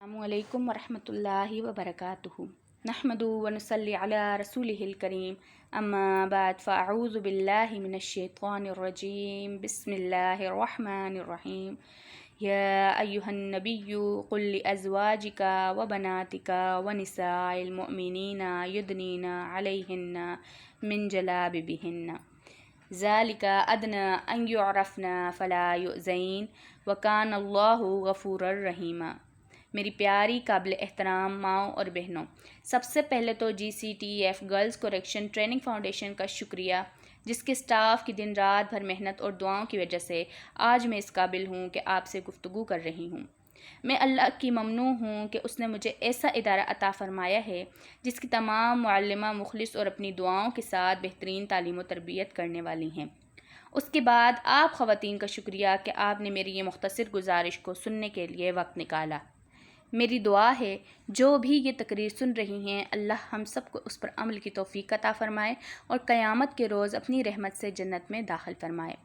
السلام علیکم ورحمۃ اللہ وبرکاتہ نحمدہ ونصلی علی رسولہ الکریم اما بعد فاعوذ باللہ من الشیطان الرجیم بسم اللہ الرحمن الرحیم یا ایہا النبی قل لازواجک وبناتک ونساء المؤمنین یدنین علیہن من جلابیبہن ذالک ادنی ان یعرفن فلا یؤذین وکان اللہ غفورا رحیما۔ میری پیاری قابل احترام ماؤں اور بہنوں، سب سے پہلے تو GCTEF گرلز کوریکشن ٹریننگ فاؤنڈیشن کا شکریہ، جس کے سٹاف کی دن رات بھر محنت اور دعاؤں کی وجہ سے آج میں اس قابل ہوں کہ آپ سے گفتگو کر رہی ہوں۔ میں اللہ کی ممنون ہوں کہ اس نے مجھے ایسا ادارہ عطا فرمایا ہے جس کی تمام معلمہ مخلص اور اپنی دعاؤں کے ساتھ بہترین تعلیم و تربیت کرنے والی ہیں۔ اس کے بعد آپ خواتین کا شکریہ کہ آپ نے میری یہ مختصر گزارش کو سننے کے لیے وقت نکالا۔ میری دعا ہے جو بھی یہ تقریر سن رہی ہیں، اللہ ہم سب کو اس پر عمل کی توفیق عطا فرمائے اور قیامت کے روز اپنی رحمت سے جنت میں داخل فرمائے۔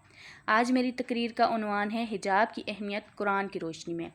آج میری تقریر کا عنوان ہے حجاب کی اہمیت قرآن کی روشنی میں۔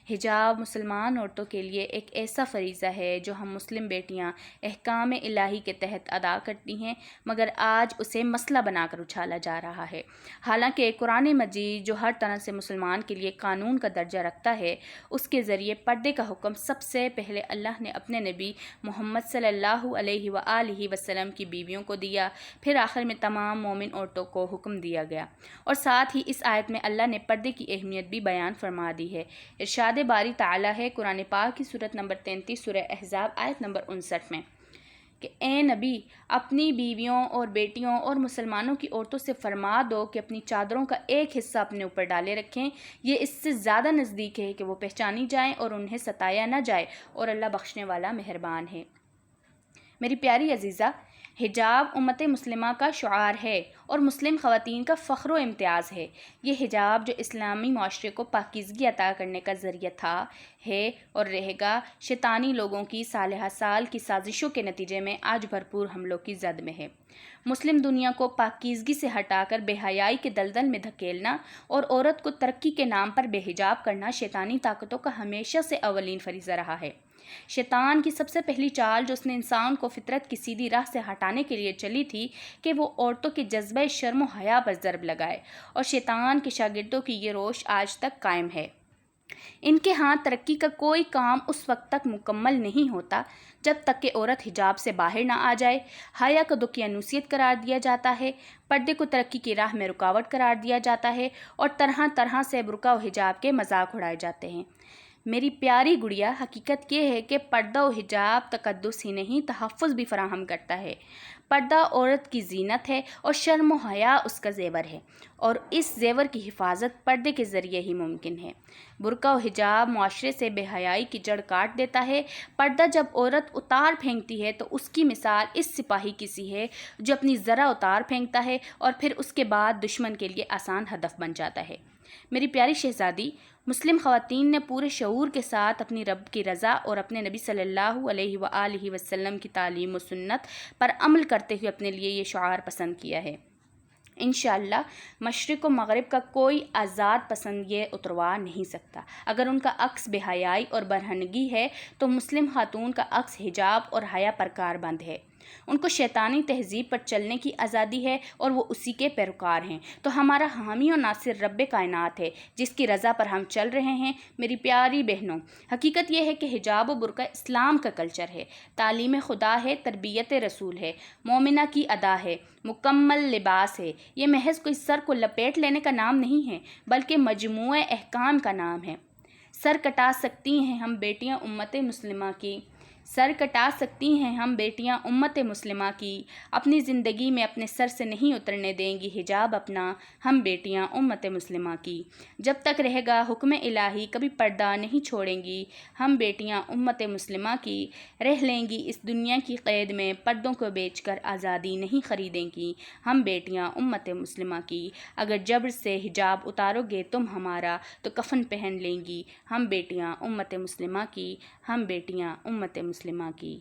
حجاب مسلمان عورتوں کے لیے ایک ایسا فریضہ ہے جو ہم مسلم بیٹیاں احکام الہی کے تحت ادا کرتی ہیں، مگر آج اسے مسئلہ بنا کر اچھالا جا رہا ہے۔ حالانکہ قرآن مجید جو ہر طرح سے مسلمان کے لیے قانون کا درجہ رکھتا ہے، اس کے ذریعے پردے کا حکم سب سے پہلے اللہ نے اپنے نبی محمد صلی اللہ علیہ وآلہ وسلم کی بیویوں کو دیا، پھر آخر میں تمام مومن عورتوں کو حکم دیا گیا، اور ساتھ ہی اس آیت میں اللہ نے پردے کی اہمیت بھی بیان فرما دی ہے۔ ارشاد باری تعالیٰ ہے قرآن پاک کی سورت نمبر 33 سورہ احزاب آیت نمبر 59 میں کہ اے نبی، اپنی بیویوں اور بیٹیوں اور مسلمانوں کی عورتوں سے فرما دو کہ اپنی چادروں کا ایک حصہ اپنے اوپر ڈالے رکھیں، یہ اس سے زیادہ نزدیک ہے کہ وہ پہچانی جائیں اور انہیں ستایا نہ جائے، اور اللہ بخشنے والا مہربان ہے۔ میری پیاری عزیزہ، حجاب امت مسلمہ کا شعار ہے اور مسلم خواتین کا فخر و امتیاز ہے۔ یہ حجاب جو اسلامی معاشرے کو پاکیزگی عطا کرنے کا ذریعہ تھا، ہے اور رہے گا، شیطانی لوگوں کی سالہ سال کی سازشوں کے نتیجے میں آج بھرپور حملوں کی زد میں ہے۔ مسلم دنیا کو پاکیزگی سے ہٹا کر بے حیائی کے دلدل میں دھکیلنا اور عورت کو ترقی کے نام پر بے حجاب کرنا شیطانی طاقتوں کا ہمیشہ سے اولین فریضہ رہا ہے۔ شیطان کی سب سے پہلی چال جو اس نے انسان کو فطرت کی سیدھی راہ سے ہٹانے کے لیے چلی تھی کہ وہ عورتوں کے جذبہ شرم و حیا پر ضرب لگائے، اور شیطان کے شاگردوں کی یہ روش آج تک قائم ہے۔ ان کے ہاں ترقی کا کوئی کام اس وقت تک مکمل نہیں ہوتا جب تک کہ عورت حجاب سے باہر نہ آ جائے۔ حیا کو دقیانوسیت قرار دیا جاتا ہے، پردے کو ترقی کی راہ میں رکاوٹ قرار دیا جاتا ہے، اور طرح طرح سے برقع و حجاب کے مذاق اڑائے جاتے ہیں۔ میری پیاری گڑیا، حقیقت یہ ہے کہ پردہ و حجاب تقدس ہی نہیں، تحفظ بھی فراہم کرتا ہے۔ پردہ عورت کی زینت ہے اور شرم و حیا اس کا زیور ہے، اور اس زیور کی حفاظت پردے کے ذریعے ہی ممکن ہے۔ برقع و حجاب معاشرے سے بے حیائی کی جڑ کاٹ دیتا ہے۔ پردہ جب عورت اتار پھینکتی ہے تو اس کی مثال اس سپاہی کی سی ہے جو اپنی ذرہ اتار پھینکتا ہے اور پھر اس کے بعد دشمن کے لیے آسان ہدف بن جاتا ہے۔ میری پیاری شہزادی، مسلم خواتین نے پورے شعور کے ساتھ اپنی رب کی رضا اور اپنے نبی صلی اللہ علیہ وآلہ وسلم کی تعلیم و سنت پر عمل کرتے ہوئے اپنے لیے یہ شعار پسند کیا ہے۔ انشاءاللہ مشرق و مغرب کا کوئی آزاد پسند یہ اتروا نہیں سکتا۔ اگر ان کا عکس بے حیائی اور برہنگی ہے تو مسلم خاتون کا عکس حجاب اور حیا پر کاربند ہے۔ ان کو شیطانی تہذیب پر چلنے کی آزادی ہے اور وہ اسی کے پیروکار ہیں۔ تو ہمارا حامی و ناصر رب کائنات ہے جس کی رضا پر ہم چل رہے ہیں۔ میری پیاری بہنوں، حقیقت یہ ہے کہ حجاب و برقع اسلام کا کلچر ہے، تعلیم خدا ہے، تربیت رسول ہے، مومنہ کی ادا ہے، مکمل لباس ہے۔ یہ محض کوئی سر کو لپیٹ لینے کا نام نہیں ہے بلکہ مجموعہ احکام کا نام ہے۔ سر کٹا سکتی ہیں ہم بیٹیاں امت مسلمہ کی، سر کٹا سکتی ہیں ہم بیٹیاں امت مسلمہ کی، اپنی زندگی میں اپنے سر سے نہیں اترنے دیں گی حجاب اپنا ہم بیٹیاں امت مسلمہ کی۔ جب تک رہے گا حکم الہی کبھی پردہ نہیں چھوڑیں گی ہم بیٹیاں امت مسلمہ کی، رہ لیں گی اس دنیا کی قید میں پردوں کو بیچ کر آزادی نہیں خریدیں گی ہم بیٹیاں امت مسلمہ کی۔ اگر جبر سے حجاب اتارو گے تم ہمارا تو کفن پہن لیں گی ہم بیٹیاں امت مسلمہ کی، ہم بیٹیاں امت مسلمہ کی۔